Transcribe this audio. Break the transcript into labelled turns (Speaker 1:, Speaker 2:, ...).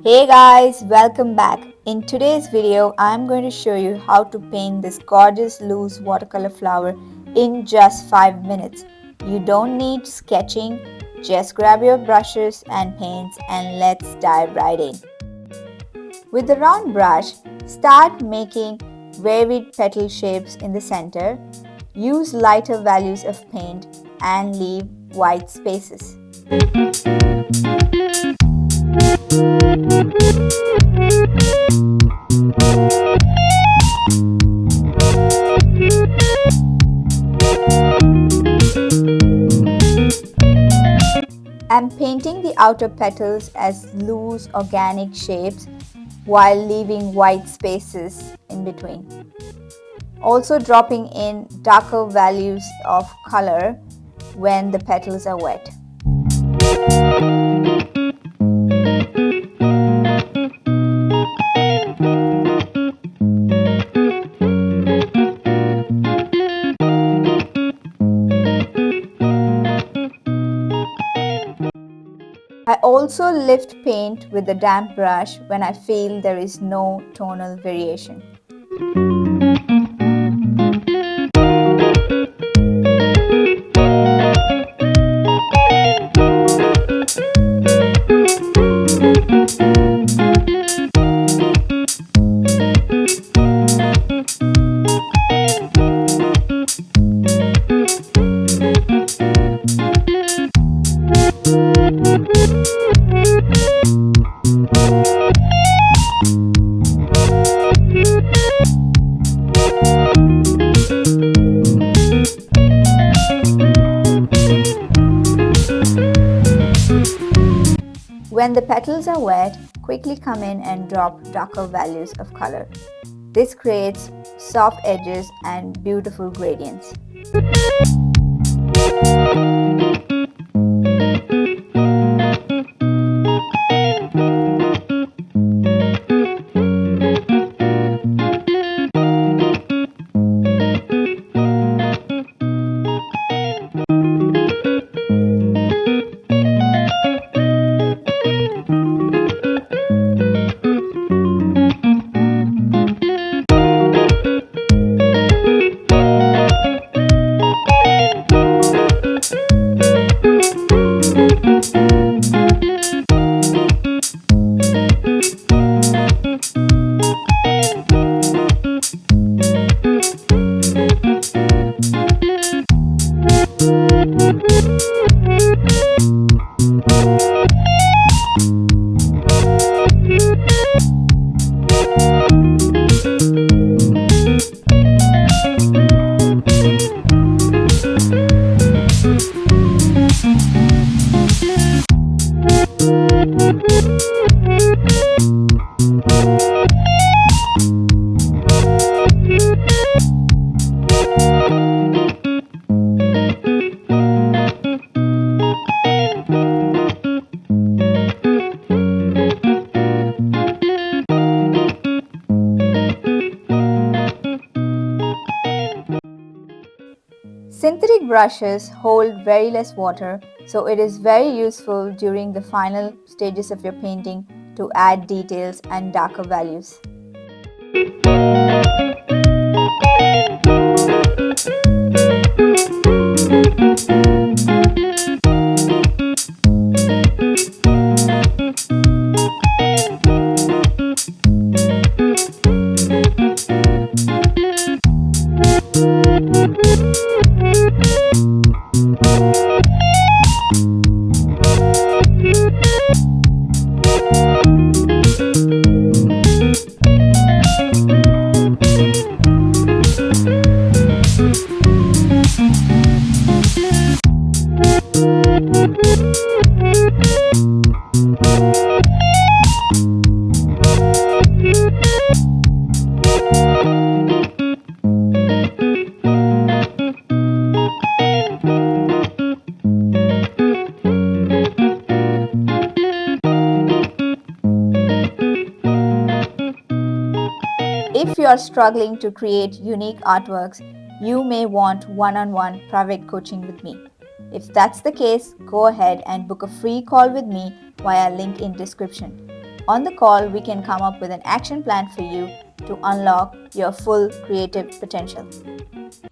Speaker 1: Hey guys, welcome back. In today's video, I'm going to show you how to paint this gorgeous loose watercolor flower in just 5 minutes. You don't need sketching, just grab your brushes and paints and let's dive right in. With the round brush, start making varied petal shapes in the center. Use lighter values of paint and leave white spaces. I'm painting the outer petals as loose organic shapes while leaving white spaces in between. Also dropping in darker values of color when the petals are wet. I also lift paint with a damp brush when I feel there is no tonal variation. When the petals are wet, quickly come in and drop darker values of color. This creates soft edges and beautiful gradients. Synthetic brushes hold very less water, so it is very useful during the final stages of your painting to add details and darker values. If you are struggling to create unique artworks, you may want one-on-one private coaching with me. If that's the case, go ahead and book a free call with me via link in description. On the call, we can come up with an action plan for you to unlock your full creative potential.